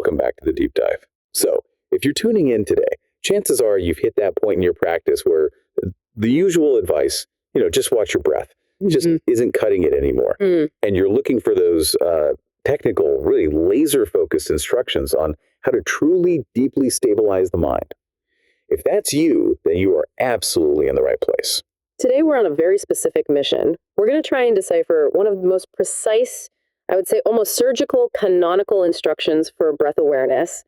Welcome back to the deep dive. So, if you're tuning in today, chances are you've hit that point in your practice where the usual advice, just watch your breath, just isn't cutting it anymore. And you're looking for those technical, really laser-focused instructions on how to truly, deeply stabilize the mind. If that's you, then you are absolutely in the right place. Today, we're on a very specific mission. We're going to try and decipher one of the most precise, I would say almost surgical, canonical instructions for breath awareness,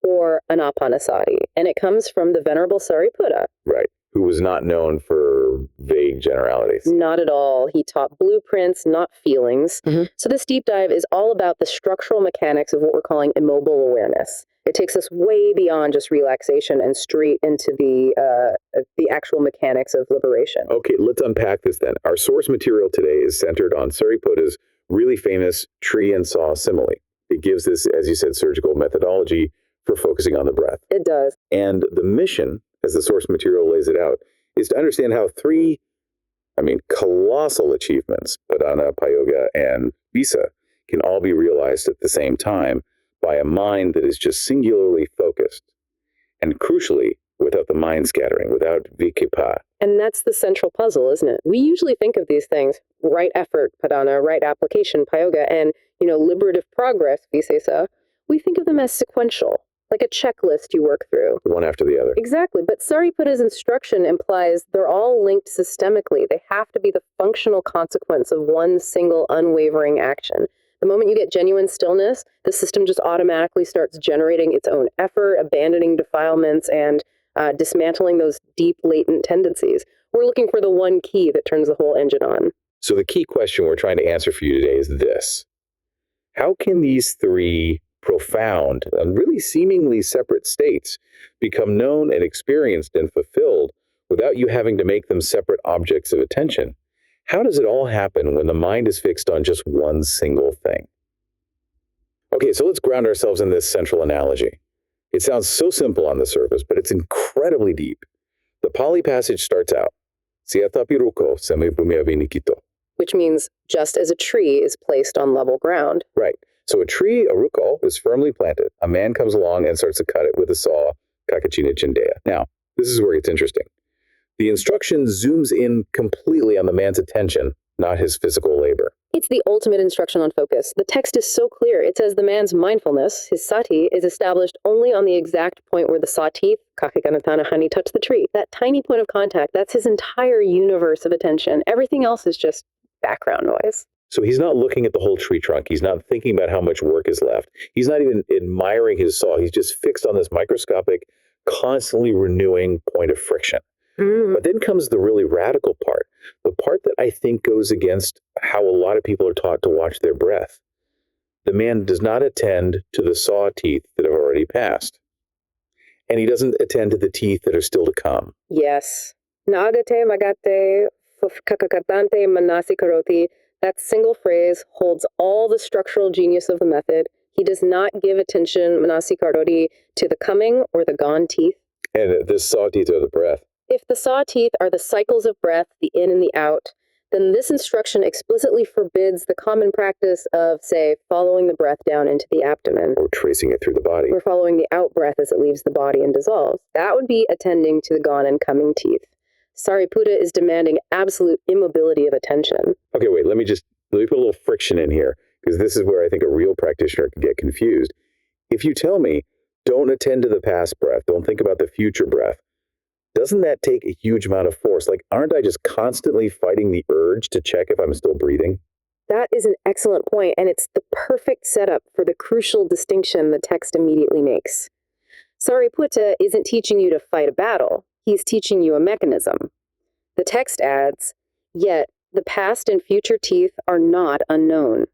or Ānāpānasati. And it comes from the Venerable Sāriputta. Right. Who was not known for vague generalities. Not at all. He taught blueprints, not feelings. So this deep dive is all about the structural mechanics of what we're calling immobile awareness. It takes us way beyond just relaxation and straight into the actual mechanics of liberation. Okay, let's unpack this then. Our source material today is centered on Sāriputta's really famous tree and saw simile. It gives this, as you said, surgical methodology for focusing on the breath. It does. And the mission, as the source material lays it out, is to understand how three, colossal achievements, Padana, Payoga, and Visa, can all be realized at the same time by a mind that is just singularly focused. And crucially, without the mind scattering, without vikipa. And that's the central puzzle, isn't it? We usually think of these things, right effort, Padana, right application, Payoga, and, liberative progress, Visesa. We think of them as sequential, like a checklist you work through. One after the other. Exactly. But Sāriputta's instruction implies they're all linked systemically. They have to be the functional consequence of one single unwavering action. The moment you get genuine stillness, the system just automatically starts generating its own effort, abandoning defilements, and dismantling those deep latent tendencies. We're looking for the one key that turns the whole engine on. So the key question we're trying to answer for you today is this. How can these three profound and really seemingly separate states become known and experienced and fulfilled without you having to make them separate objects of attention? How does it all happen when the mind is fixed on just one single thing? Okay, so let's ground ourselves in this central analogy. It sounds so simple on the surface, but it's incredibly deep. The Pali passage starts out, Siyatapiruko semibhumya vinikito. Which means just as a tree is placed on level ground. Right. So a tree, a ruko, is firmly planted. A man comes along and starts to cut it with a saw, kakachina chindeya. Now, this is where it's interesting. The instruction zooms in completely on the man's attention, not his physical labor. It's the ultimate instruction on focus. The text is so clear. It says the man's mindfulness, his sati, is established only on the exact point where the saw teeth, kakiganatana hani, touch the tree. That tiny point of contact, that's his entire universe of attention. Everything else is just background noise. So he's not looking at the whole tree trunk. He's not thinking about how much work is left. He's not even admiring his saw. He's just fixed on this microscopic, constantly renewing point of friction. But then comes the really radical part, the part that I think goes against how a lot of people are taught to watch their breath. The man does not attend to the saw teeth that have already passed. And he doesn't attend to the teeth that are still to come. Yes. Naagate magate kakakatante manasi karoti. That single phrase holds all the structural genius of the method. He does not give attention, manasi karoti, to the coming or the gone teeth. And the saw teeth are the breath. If the saw teeth are the cycles of breath, the in and the out, then this instruction explicitly forbids the common practice of, say, following the breath down into the abdomen. Or tracing it through the body. Or following the out breath as it leaves the body and dissolves. That would be attending to the gone and coming teeth. Sāriputta is demanding absolute immobility of attention. Okay, wait, let me put a little friction in here, because this is where I think a real practitioner can get confused. If you tell me, don't attend to the past breath, don't think about the future breath, doesn't that take a huge amount of force? Like, aren't I just constantly fighting the urge to check if I'm still breathing? That is an excellent point, and it's the perfect setup for the crucial distinction the text immediately makes. Sāriputta isn't teaching you to fight a battle. He's teaching you a mechanism. The text adds, yet the past and future teeth are not unknown.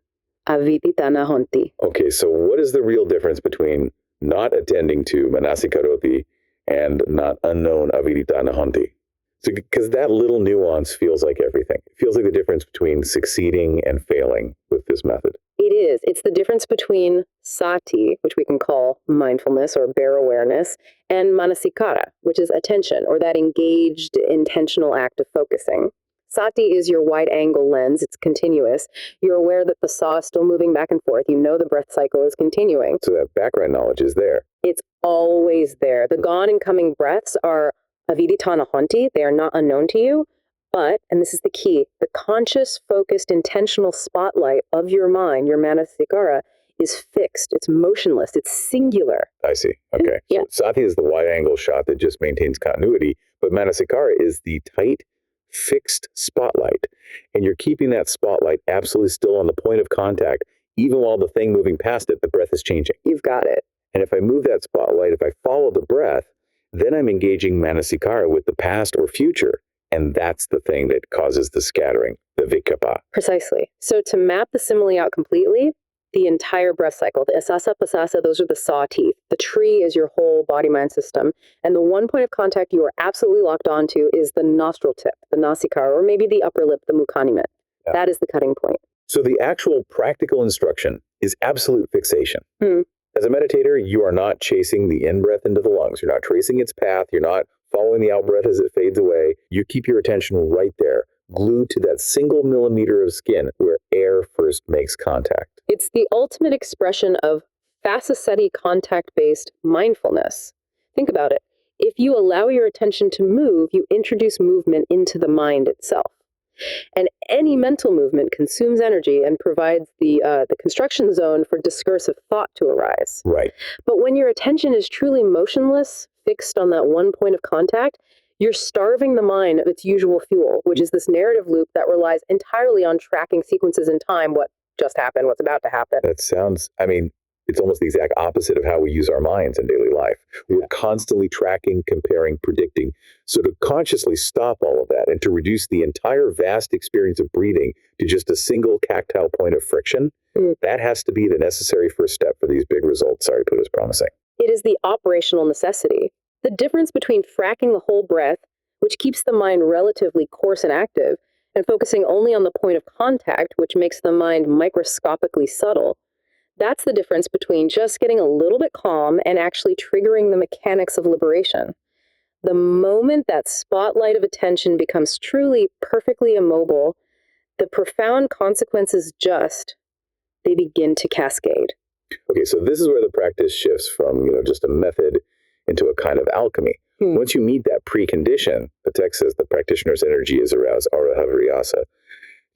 Aviditana honti. Okay, so what is the real difference between not attending to manasi karoti and not unknown aviditana honti? So, because that little nuance feels like everything. It feels like the difference between succeeding and failing with this method. It is. It's the difference between sati, which we can call mindfulness or bare awareness, and manasikara, which is attention, or that engaged, intentional act of focusing. Sati is your wide-angle lens. It's continuous. You're aware that the saw is still moving back and forth. You know the breath cycle is continuing. So that background knowledge is there. It's always there. The gone and coming breaths are aviditana honti. They are not unknown to you. But, and this is the key, the conscious, focused, intentional spotlight of your mind, your manasikara, is fixed. It's motionless. It's singular. I see. Okay. Yeah. So Sati is the wide-angle shot that just maintains continuity, but Manasikara is the tight, fixed spotlight. And you're keeping that spotlight absolutely still on the point of contact, even while the thing moving past it, the breath is changing. You've got it. And if I move that spotlight, if I follow the breath, then I'm engaging Manasikara with the past or future. And that's the thing that causes the scattering, the vikapa. Precisely. So to map the simile out completely, the entire breath cycle, the asasa pasasa, those are the saw teeth. The tree is your whole body-mind system. And the one point of contact you are absolutely locked onto is the nostril tip, the nasikara, or maybe the upper lip, the mukanimet. Yeah. That is the cutting point. So the actual practical instruction is absolute fixation. As a meditator, you are not chasing the in-breath into the lungs. You're not tracing its path. You're not following the out-breath as it fades away. You keep your attention right there, glued to that single millimeter of skin where air first makes contact. It's the ultimate expression of Fasasati contact-based mindfulness. Think about it. If you allow your attention to move, you introduce movement into the mind itself. And any mental movement consumes energy and provides the construction zone for discursive thought to arise. Right. But when your attention is truly motionless, fixed on that one point of contact, you're starving the mind of its usual fuel, which is this narrative loop that relies entirely on tracking sequences in time, what just happened, what's about to happen. That sounds, it's almost the exact opposite of how we use our minds in daily life. We're constantly tracking, comparing, predicting. So to consciously stop all of that and to reduce the entire vast experience of breathing to just a single tactile point of friction, that has to be the necessary first step for these big results Sāriputta is promising. It is the operational necessity. The difference between fracking the whole breath, which keeps the mind relatively coarse and active, and focusing only on the point of contact, which makes the mind microscopically subtle, that's the difference between just getting a little bit calm and actually triggering the mechanics of liberation. The moment that spotlight of attention becomes truly perfectly immobile, the profound consequences they begin to cascade. Okay, so this is where the practice shifts from, just a method into a kind of alchemy. Once you meet that precondition, the text says the practitioner's energy is aroused, arahavariyasa,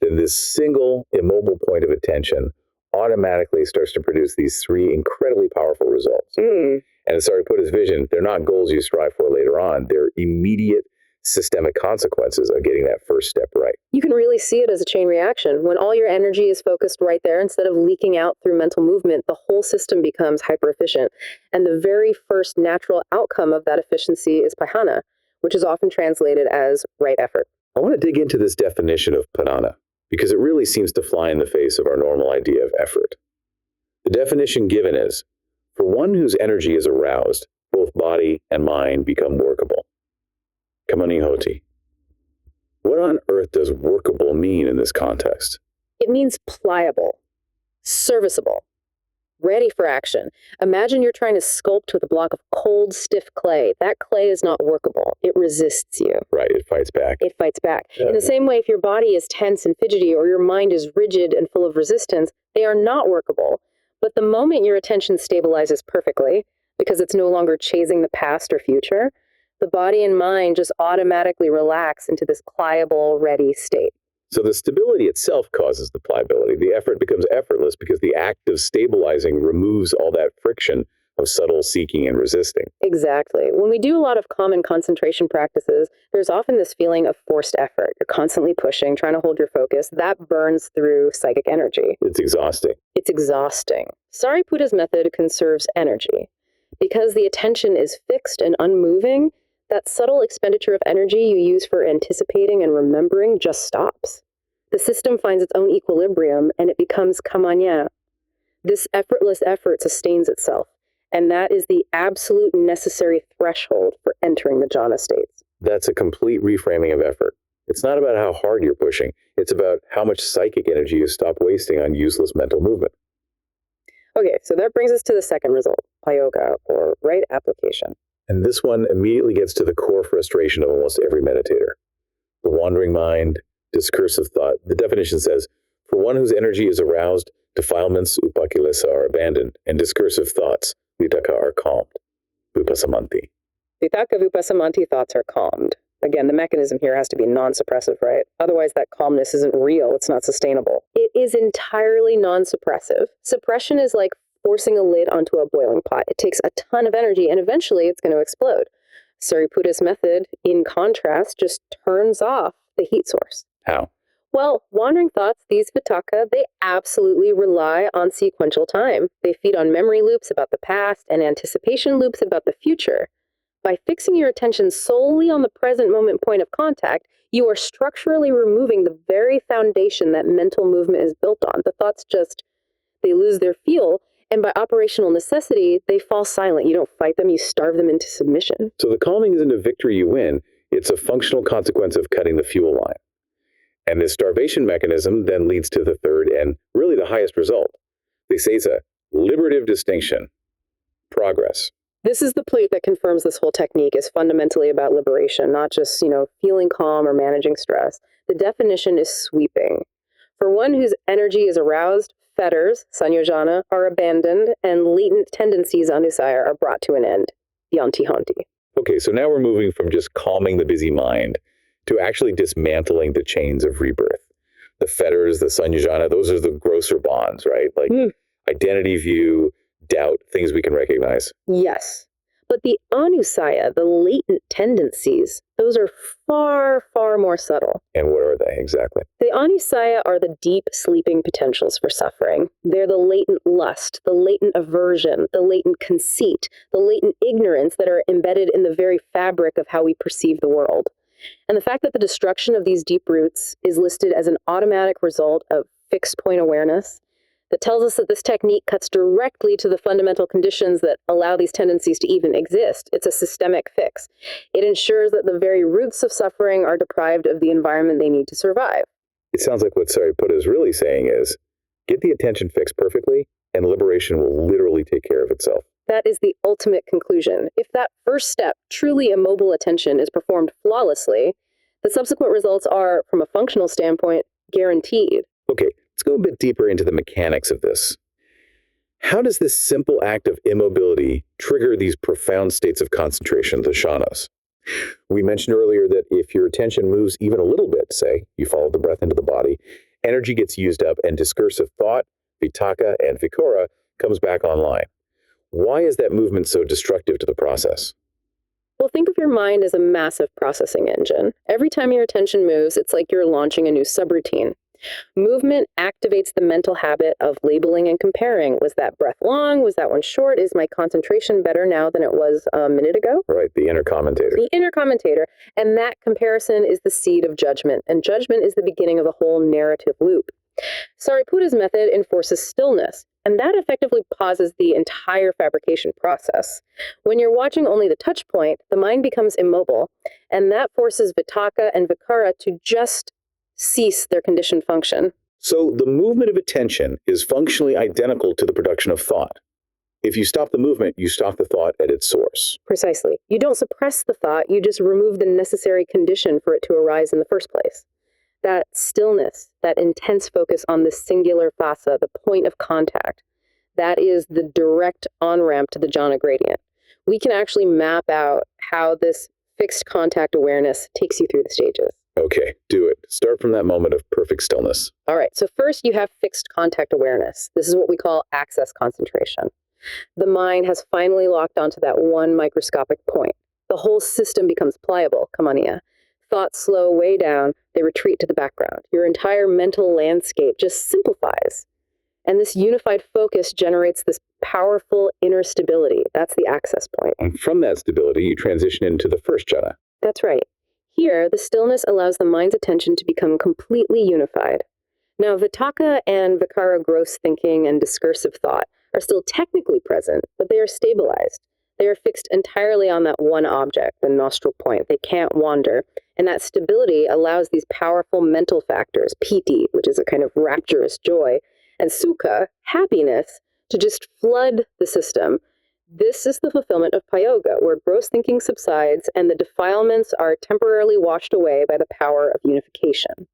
then this single immobile point of attention automatically starts to produce these three incredibly powerful results. And in Sāriputta's vision, they're not goals you strive for later on. They're immediate systemic consequences of getting that first step right. You can really see it as a chain reaction. When all your energy is focused right there, instead of leaking out through mental movement, the whole system becomes hyper-efficient. And the very first natural outcome of that efficiency is pahana, which is often translated as right effort. I want to dig into this definition of pahana, because it really seems to fly in the face of our normal idea of effort. The definition given is, for one whose energy is aroused, both body and mind become workable. Kamani hoti. What on earth does workable mean in this context? It means pliable, serviceable, ready for action. Imagine you're trying to sculpt with a block of cold, stiff clay. That clay is not workable. It resists you. Right, it fights back. It fights back. In the same way, if your body is tense and fidgety or your mind is rigid and full of resistance, they are not workable. But the moment your attention stabilizes perfectly, because it's no longer chasing the past or future, the body and mind just automatically relax into this pliable, ready state. So the stability itself causes the pliability. The effort becomes effortless because the act of stabilizing removes all that friction of subtle seeking and resisting. Exactly. When we do a lot of common concentration practices, there's often this feeling of forced effort. You're constantly pushing, trying to hold your focus. That burns through psychic energy. It's exhausting. It's exhausting. Sāriputta's method conserves energy. Because the attention is fixed and unmoving, that subtle expenditure of energy you use for anticipating and remembering just stops. The system finds its own equilibrium and it becomes kamanya. This effortless effort sustains itself, and that is the absolute necessary threshold for entering the jhana states. That's a complete reframing of effort. It's not about how hard you're pushing. It's about how much psychic energy you stop wasting on useless mental movement. Okay, so that brings us to the second result, payoga, or right application. And this one immediately gets to the core frustration of almost every meditator. The wandering mind, discursive thought. The definition says, for one whose energy is aroused, defilements, upakilesa, are abandoned, and discursive thoughts, vitakka, are calmed. Vipasamanti. Vitakka vipasamanti thoughts are calmed. Again, the mechanism here has to be non-suppressive, right? Otherwise, that calmness isn't real. It's not sustainable. It is entirely non-suppressive. Suppression is like forcing a lid onto a boiling pot. It takes a ton of energy, and eventually it's going to explode. Sāriputta's method, in contrast, just turns off the heat source. How? Well, wandering thoughts, these vitakka, they absolutely rely on sequential time. They feed on memory loops about the past and anticipation loops about the future. By fixing your attention solely on the present moment point of contact, you are structurally removing the very foundation that mental movement is built on. The thoughts they lose their fuel, and by operational necessity, they fall silent. You don't fight them, you starve them into submission. So the calming isn't a victory you win, it's a functional consequence of cutting the fuel line. And this starvation mechanism then leads to the third and really the highest result. They say it's a liberative distinction. Progress. This is the plate that confirms this whole technique is fundamentally about liberation, not just, feeling calm or managing stress. The definition is sweeping. For one whose energy is aroused, fetters, sanyojana, are abandoned, and latent tendencies, anusaya, are brought to an end, yanti-hanti. Okay, so now we're moving from just calming the busy mind to actually dismantling the chains of rebirth. The fetters, the sanyojana, those are the grosser bonds, right? Like identity view, doubt, things we can recognize. Yes. But the anusaya, the latent tendencies, those are far, far more subtle. And what are they exactly? The anusaya are the deep sleeping potentials for suffering. They're the latent lust, the latent aversion, the latent conceit, the latent ignorance that are embedded in the very fabric of how we perceive the world. And the fact that the destruction of these deep roots is listed as an automatic result of fixed point awareness, that tells us that this technique cuts directly to the fundamental conditions that allow these tendencies to even exist. It's a systemic fix. It ensures that the very roots of suffering are deprived of the environment they need to survive. It sounds like what Sāriputta is really saying is, get the attention fixed perfectly, and liberation will literally take care of itself. That is the ultimate conclusion. If that first step, truly immobile attention, is performed flawlessly, the subsequent results are, from a functional standpoint, guaranteed. Okay, let's go a bit deeper into the mechanics of this. How does this simple act of immobility trigger these profound states of concentration, the jhanas? We mentioned earlier that if your attention moves even a little bit, say, you follow the breath into the body, energy gets used up and discursive thought, vitakka, and vichara comes back online. Why is that movement so destructive to the process? Well, think of your mind as a massive processing engine. Every time your attention moves, it's like you're launching a new subroutine. Movement activates the mental habit of labeling and comparing. Was that breath long? Was that one short? Is my concentration better now than it was a minute ago? Right, the inner commentator. The inner commentator. And that comparison is the seed of judgment. And judgment is the beginning of a whole narrative loop. Sāriputta's method enforces stillness. And that effectively pauses the entire fabrication process. When you're watching only the touch point, the mind becomes immobile. And that forces vitakka and vichara to just cease their conditioned function. So the movement of attention is functionally identical to the production of thought. If you stop the movement, you stop the thought at its source. Precisely. You don't suppress the thought, you just remove the necessary condition for it to arise in the first place. That stillness, that intense focus on the singular phasa, the point of contact, that is the direct on-ramp to the jhana gradient. We can actually map out how this fixed contact awareness takes you through the stages. Okay, do it. Start from that moment of perfect stillness. All right, so first you have fixed contact awareness. This is what we call access concentration. The mind has finally locked onto that one microscopic point. The whole system becomes pliable, kamaniya. Thoughts slow way down, they retreat to the background. Your entire mental landscape just simplifies. And this unified focus generates this powerful inner stability. That's the access point. And from that stability, you transition into the first jhana. That's right. Here, the stillness allows the mind's attention to become completely unified. Now, vitakka and vichara gross thinking and discursive thought are still technically present, but they are stabilized. They are fixed entirely on that one object, the Nostril-Point. They can't wander. And that stability allows these powerful mental factors, piti, which is a kind of rapturous joy, and sukha, happiness, to just flood the system. This is the fulfillment of payoga, where gross thinking subsides and the defilements are temporarily washed away by the power of unification.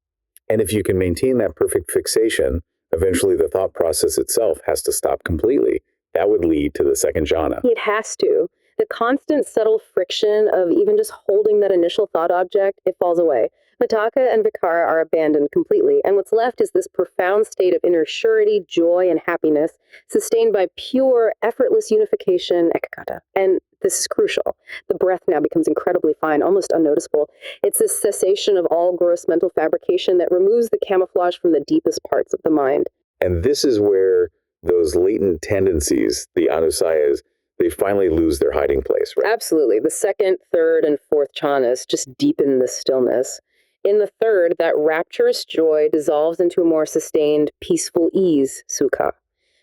And if you can maintain that perfect fixation, eventually the thought process itself has to stop completely. That would lead to the second jhana. It has to. The constant subtle friction of even just holding that initial thought object, it falls away. Vitakka and Vikara are abandoned completely, and what's left is this profound state of inner surety, joy, and happiness, sustained by pure, effortless unification, ekaggata. And this is crucial. The breath now becomes incredibly fine, almost unnoticeable. It's this cessation of all gross mental fabrication that removes the camouflage from the deepest parts of the mind. And this is where those latent tendencies, the anusayas, they finally lose their hiding place, right? Absolutely. The second, third, and fourth jhanas just deepen the stillness. In the third, that rapturous joy dissolves into a more sustained, peaceful ease, sukha.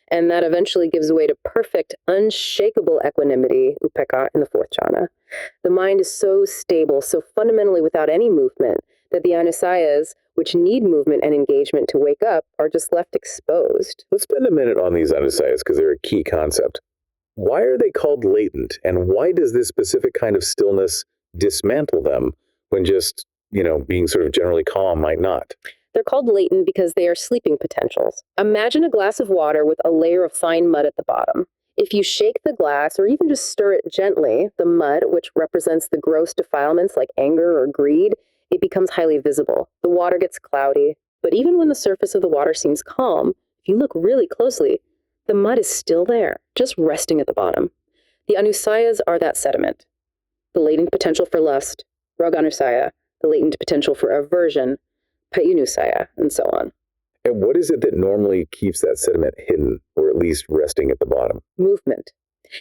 And that eventually gives way to perfect, unshakable equanimity, upekkha, in the fourth jhana. The mind is so stable, so fundamentally without any movement, that the anusayas, which need movement and engagement to wake up, are just left exposed. Let's spend a minute on these anusayas because they're a key concept. Why are they called latent, and why does this specific kind of stillness dismantle them when just, being sort of generally calm might not? They're called latent because they are sleeping potentials. Imagine a glass of water with a layer of fine mud at the bottom. If you shake the glass or even just stir it gently, the mud, which represents the gross defilements like anger or greed, it becomes highly visible. The water gets cloudy, but even when the surface of the water seems calm, if you look really closely, the mud is still there, just resting at the bottom. The anusayas are that sediment. The latent potential for lust, raganusaya, the latent potential for aversion, payunusaya, and so on. And what is it that normally keeps that sediment hidden, or at least resting at the bottom? Movement.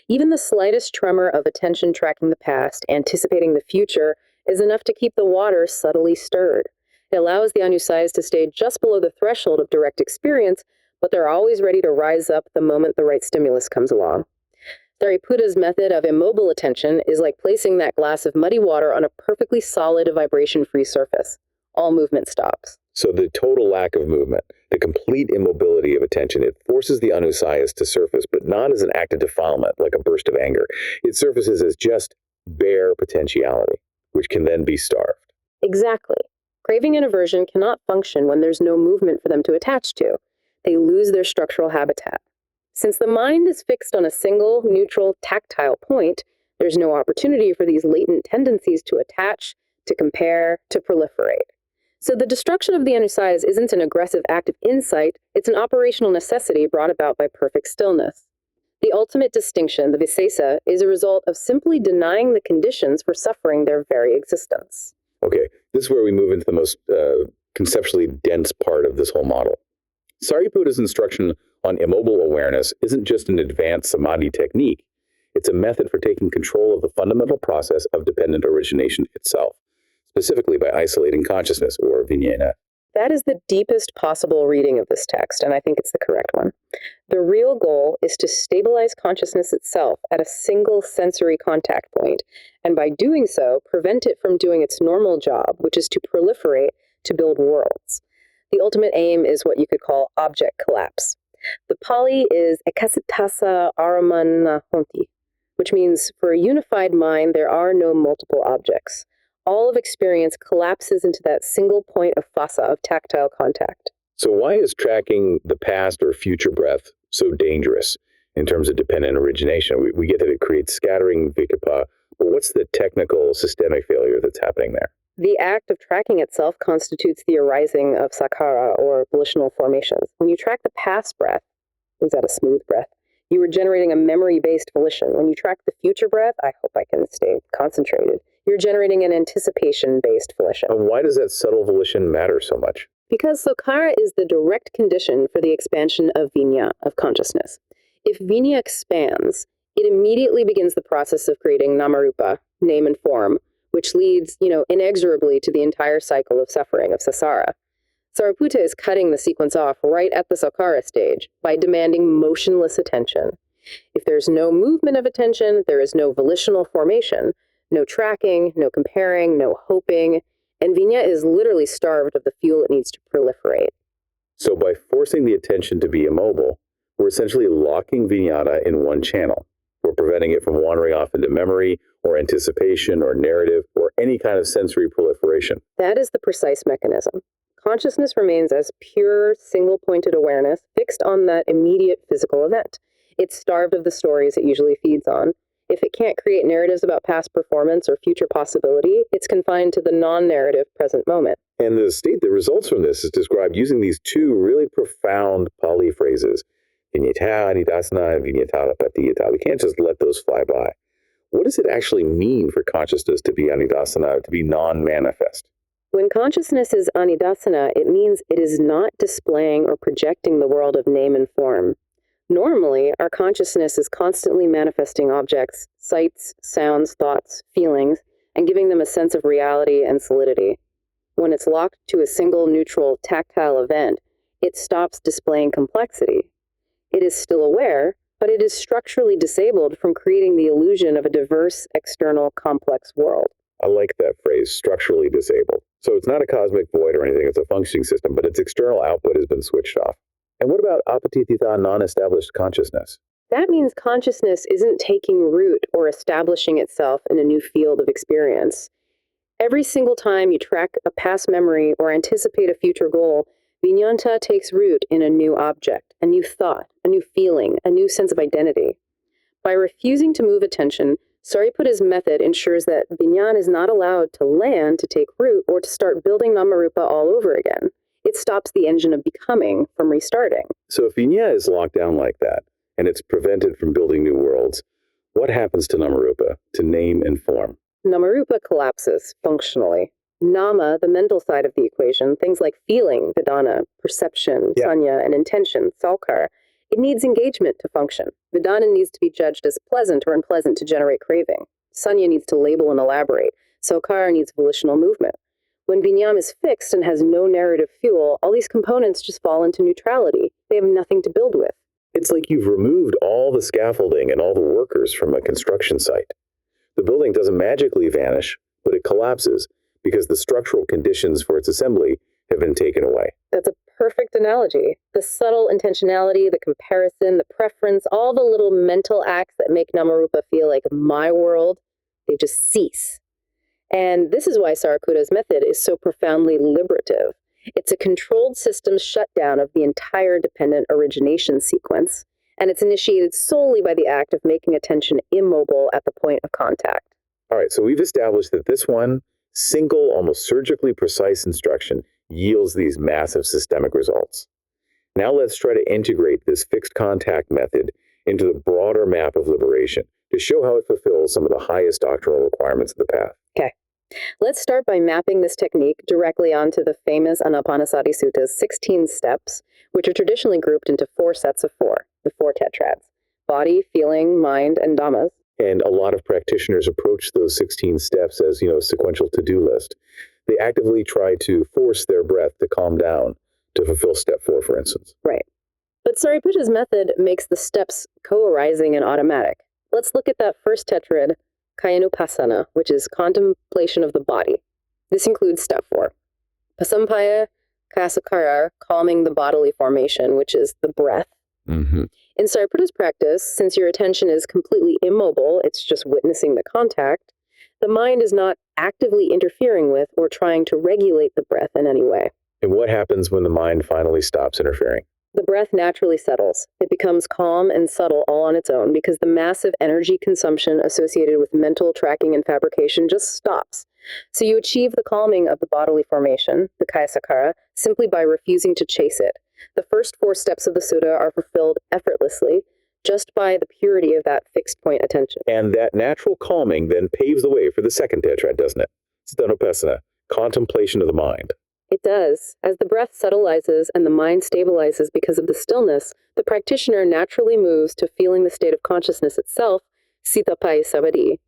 Even the slightest tremor of attention tracking the past, anticipating the future, is enough to keep the water subtly stirred. It allows the anusayas to stay just below the threshold of direct experience, but they're always ready to rise up the moment the right stimulus comes along. Sāriputta's method of immobile attention is like placing that glass of muddy water on a perfectly solid, vibration-free surface. All movement stops. So the total lack of movement, the complete immobility of attention, it forces the anusayas to surface, but not as an act of defilement, like a burst of anger. It surfaces as just bare potentiality, which can then be starved. Exactly. Craving and aversion cannot function when there's no movement for them to attach to. They lose their structural habitat. Since the mind is fixed on a single, neutral, tactile point, there's no opportunity for these latent tendencies to attach, to compare, to proliferate. So the destruction of the anusayas isn't an aggressive act of insight, it's an operational necessity brought about by perfect stillness. The ultimate distinction, the visesa, is a result of simply denying the conditions for suffering their very existence. Okay, this is where we move into the most conceptually dense part of this whole model. Sāriputta's instruction on immobile awareness isn't just an advanced samadhi technique. It's a method for taking control of the fundamental process of dependent origination itself, specifically by isolating consciousness, or vijnana. That is the deepest possible reading of this text, and I think it's the correct one. The real goal is to stabilize consciousness itself at a single sensory contact point, and by doing so, prevent it from doing its normal job, which is to proliferate, to build worlds. The ultimate aim is what you could call object collapse. The Pali is ekasitasa aramana honti, which means for a unified mind, there are no multiple objects. All of experience collapses into that single point of phassa, of tactile contact. So why is tracking the past or future breath so dangerous in terms of dependent origination? We get that it creates scattering vikapa, but what's the technical systemic failure that's happening there? The act of tracking itself constitutes the arising of sakkara, or volitional formations. When you track the past breath, is that a smooth breath? You are generating a memory-based volition. When you track the future breath, I hope I can stay concentrated, you're generating an anticipation-based volition. And why does that subtle volition matter so much? Because sakkara is the direct condition for the expansion of vijna, of consciousness. If vijna expands, it immediately begins the process of creating namarupa, name and form, which leads, inexorably to the entire cycle of suffering, of samsara. Sāriputta is cutting the sequence off right at the sakkara stage by demanding motionless attention. If there's no movement of attention, there is no volitional formation, no tracking, no comparing, no hoping, and vijna is literally starved of the fuel it needs to proliferate. So by forcing the attention to be immobile, we're essentially locking vijnana in one channel. We're preventing it from wandering off into memory or anticipation or narrative or any kind of sensory proliferation. That is the precise mechanism. consciousness remains as pure, single-pointed awareness fixed on that immediate physical event. It's starved of the stories it usually feeds on. If it can't create narratives about past performance or future possibility, it's confined to the non-narrative present moment. And the state that results from this is described using these two really profound Pali phrases, vinyata, nidasana, and vinyata, patiyata. We can't just let those fly by. What does it actually mean for consciousness to be anidasana, to be non-manifest? When consciousness is anidasana, it means it is not displaying or projecting the world of name and form. Normally, our consciousness is constantly manifesting objects, sights, sounds, thoughts, feelings, and giving them a sense of reality and solidity. When it's locked to a single, neutral, tactile event, it stops displaying complexity. It is still aware, but it is structurally disabled from creating the illusion of a diverse, external, complex world. I like that phrase, structurally disabled. So it's not a cosmic void or anything, it's a functioning system, but its external output has been switched off. And what about apatitita, non-established consciousness? That means consciousness isn't taking root or establishing itself in a new field of experience. Every single time you track a past memory or anticipate a future goal, vinyanta takes root in a new object, a new thought, a new feeling, a new sense of identity. By refusing to move attention, Sāriputta's method ensures that vinyan is not allowed to land, to take root, or to start building namarupa all over again. It stops the engine of becoming from restarting. So if vinya is locked down like that, and it's prevented from building new worlds, what happens to namarupa, to name and form? Namarupa collapses functionally. Nama, the mental side of the equation, things like feeling, vedana, perception, sanya, and intention, salkara, it needs engagement to function. Vedana needs to be judged as pleasant or unpleasant to generate craving. Sanya needs to label and elaborate. Salkara needs volitional movement. When vinyam is fixed and has no narrative fuel, all these components just fall into neutrality. They have nothing to build with. It's like you've removed all the scaffolding and all the workers from a construction site. The building doesn't magically vanish, but it collapses because the structural conditions for its assembly have been taken away. That's a perfect analogy. The subtle intentionality, the comparison, the preference, all the little mental acts that make Namarupa feel like my world, they just cease. And this is why Sāriputta's method is so profoundly liberative. It's a controlled system shutdown of the entire dependent origination sequence, and it's initiated solely by the act of making attention immobile at the point of contact. All right, so we've established that this one single, almost surgically precise instruction yields these massive systemic results. Now let's try to integrate this fixed contact method into the broader map of liberation to show how it fulfills some of the highest doctrinal requirements of the path. Okay. Let's start by mapping this technique directly onto the famous Ānāpānasati Sutta's 16 steps, which are traditionally grouped into 4 sets of 4, the 4 tetrads: body, feeling, mind, and dhammas. And a lot of practitioners approach those 16 steps as, sequential to-do list. They actively try to force their breath to calm down to fulfill step 4, for instance. Right. But Sāriputta's method makes the steps co-arising and automatic. Let's look at that first tetrad, Kayanupassana, which is contemplation of the body. This includes step 4. Pasampaya Kasakara, calming the bodily formation, which is the breath. Mm-hmm. In Sāriputta's practice, since your attention is completely immobile, it's just witnessing the contact, the mind is not actively interfering with or trying to regulate the breath in any way. And what happens when the mind finally stops interfering? The breath naturally settles. It becomes calm and subtle all on its own because the massive energy consumption associated with mental tracking and fabrication just stops. So you achieve the calming of the bodily formation, the Kayasakara, simply by refusing to chase it. The first 4 steps of the sutta are fulfilled effortlessly just by the purity of that fixed point attention. And that natural calming then paves the way for the second tetrad, doesn't it? Sthanupassana, contemplation of the mind. It does. As the breath subtilizes and the mind stabilizes because of the stillness, the practitioner naturally moves to feeling the state of consciousness itself, sitapai samadhi.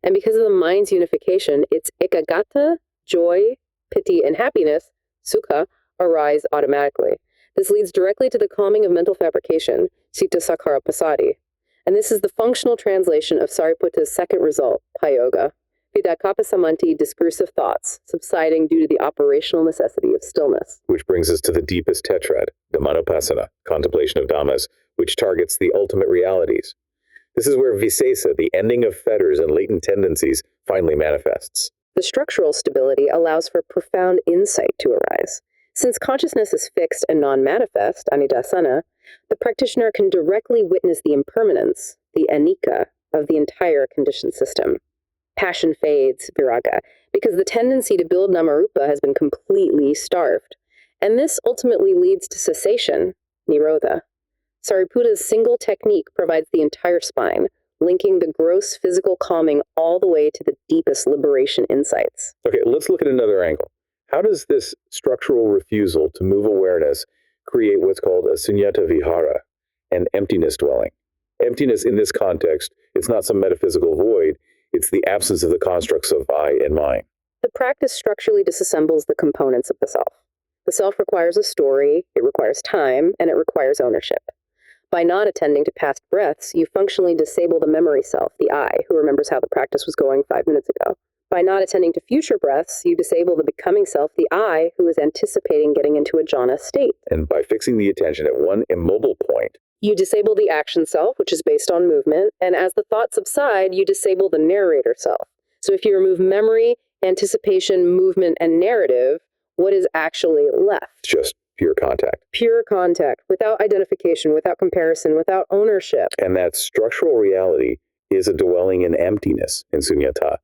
And because of the mind's unification, its ekagata, joy, piti, and happiness, sukha, arise automatically. This leads directly to the calming of mental fabrication, sita sakkara pasadi. And this is the functional translation of Sāriputta's second result, payoga. Vidakapasamanti, discursive thoughts, subsiding due to the operational necessity of stillness. Which brings us to the deepest tetrad, Dhammanupassana, contemplation of dhammas, which targets the ultimate realities. This is where visesa, the ending of fetters and latent tendencies, finally manifests. The structural stability allows for profound insight to arise. Since consciousness is fixed and non-manifest, anidasana, the practitioner can directly witness the impermanence, the anicca, of the entire conditioned system. Passion fades, viraga, because the tendency to build namarupa has been completely starved. And this ultimately leads to cessation, nirodha. Sāriputta's single technique provides the entire spine, linking the gross physical calming all the way to the deepest liberation insights. Okay, let's look at another angle. How does this structural refusal to move awareness create what's called a sunyata vihara, an emptiness dwelling? Emptiness in this context, it's not some metaphysical void, it's the absence of the constructs of I and mine. The practice structurally disassembles the components of the self. The self requires a story, it requires time, and it requires ownership. By not attending to past breaths, you functionally disable the memory self, the I, who remembers how the practice was going 5 minutes ago. By not attending to future breaths, you disable the becoming self, the I, who is anticipating getting into a jhana state. And by fixing the attention at one immobile point, you disable the action self, which is based on movement, and as the thoughts subside, you disable the narrator self. So if you remove memory, anticipation, movement, and narrative, what is actually left? Just pure contact. Pure contact, without identification, without comparison, without ownership. And that structural reality is a dwelling in emptiness in sunyata.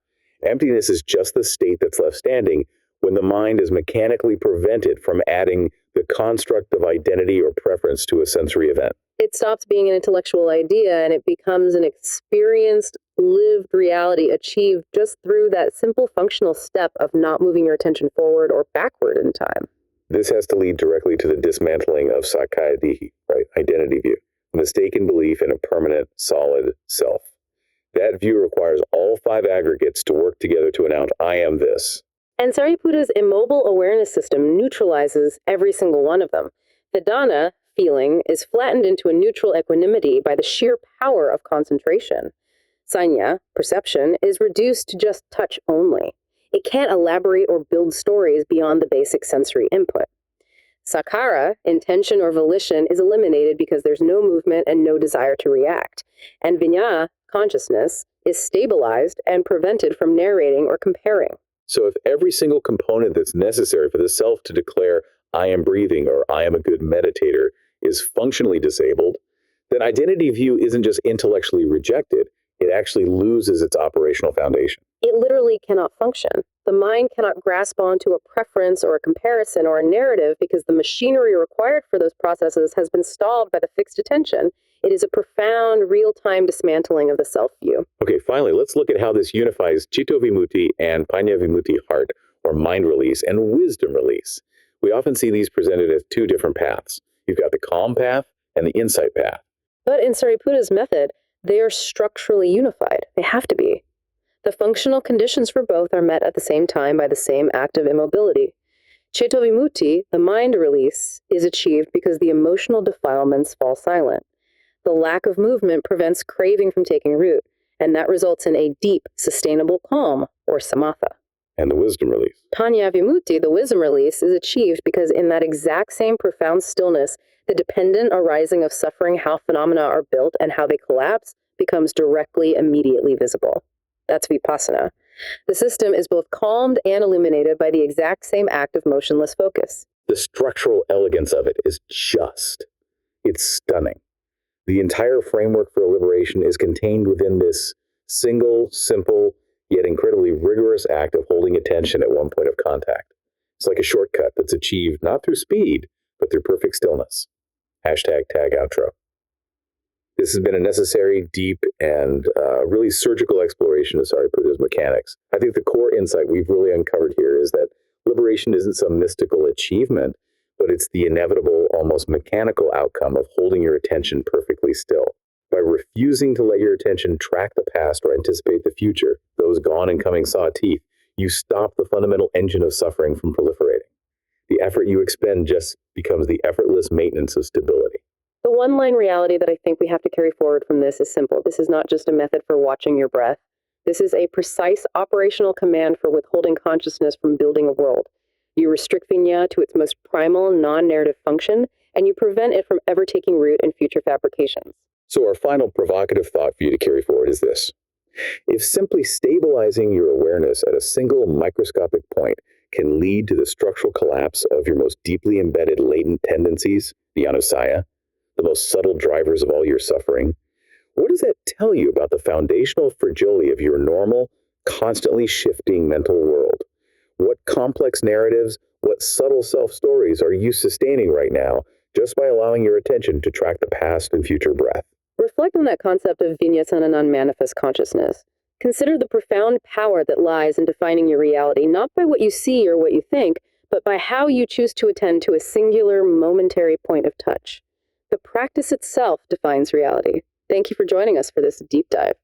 Emptiness is just the state that's left standing when the mind is mechanically prevented from adding the construct of identity or preference to a sensory event. It stops being an intellectual idea and it becomes an experienced, lived reality achieved just through that simple functional step of not moving your attention forward or backward in time. This has to lead directly to the dismantling of sakkaya dihi, right? Identity view, mistaken belief in a permanent, solid self. That view requires all 5 aggregates to work together to announce, I am this. And Sāriputta's immobile awareness system neutralizes every single one of them. The dana, feeling, is flattened into a neutral equanimity by the sheer power of concentration. Sanya, perception, is reduced to just touch only. It can't elaborate or build stories beyond the basic sensory input. Sakkara, intention or volition, is eliminated because there's no movement and no desire to react. And viññā, consciousness, is stabilized and prevented from narrating or comparing. So if every single component that's necessary for the self to declare, I am breathing or I am a good meditator, is functionally disabled, then identity view isn't just intellectually rejected, it actually loses its operational foundation. It literally cannot function. The mind cannot grasp onto a preference or a comparison or a narrative because the machinery required for those processes has been stalled by the fixed attention. It is a profound, real-time dismantling of the self-view. Okay, finally, let's look at how this unifies Citta Vimutti and Paññā Vimutti, heart, or mind release, and wisdom release. We often see these presented as 2 different paths. You've got the calm path and the insight path. But in Sāriputta's method, they are structurally unified. They have to be. The functional conditions for both are met at the same time by the same act of immobility. Citta Vimutti, the mind release, is achieved because the emotional defilements fall silent. The lack of movement prevents craving from taking root, and that results in a deep, sustainable calm, or samatha. And the wisdom release. Paññā Vimutti, the wisdom release, is achieved because in that exact same profound stillness, the dependent arising of suffering, how phenomena are built and how they collapse, becomes directly, immediately visible. That's vipassana. The system is both calmed and illuminated by the exact same act of motionless focus. The structural elegance of it is just. It's stunning. The entire framework for liberation is contained within this single, simple, yet incredibly rigorous act of holding attention at one point of contact. It's like a shortcut that's achieved not through speed, but through perfect stillness. Hashtag tag outro. This has been a necessary, deep, and really surgical exploration of Sāriputta's mechanics. I think the core insight we've really uncovered here is that liberation isn't some mystical achievement, but it's the inevitable, almost mechanical outcome of holding your attention perfectly still. By refusing to let your attention track the past or anticipate the future, those gone and coming saw teeth, you stop the fundamental engine of suffering from proliferating. The effort you expend just becomes the effortless maintenance of stability. The one-line reality that I think we have to carry forward from this is simple. This is not just a method for watching your breath. This is a precise operational command for withholding consciousness from building a world. You restrict viññā to its most primal, non-narrative function, and you prevent it from ever taking root in future fabrications. So our final provocative thought for you to carry forward is this. If simply stabilizing your awareness at a single microscopic point can lead to the structural collapse of your most deeply embedded latent tendencies, the anusaya, the most subtle drivers of all your suffering. What does that tell you about the foundational fragility of your normal, constantly shifting mental world? What complex narratives, what subtle self-stories are you sustaining right now just by allowing your attention to track the past and future breath? Reflect on that concept of vinyasana non-manifest consciousness. Consider the profound power that lies in defining your reality, not by what you see or what you think, but by how you choose to attend to a singular, momentary point of touch. The practice itself defines reality. Thank you for joining us for this deep dive.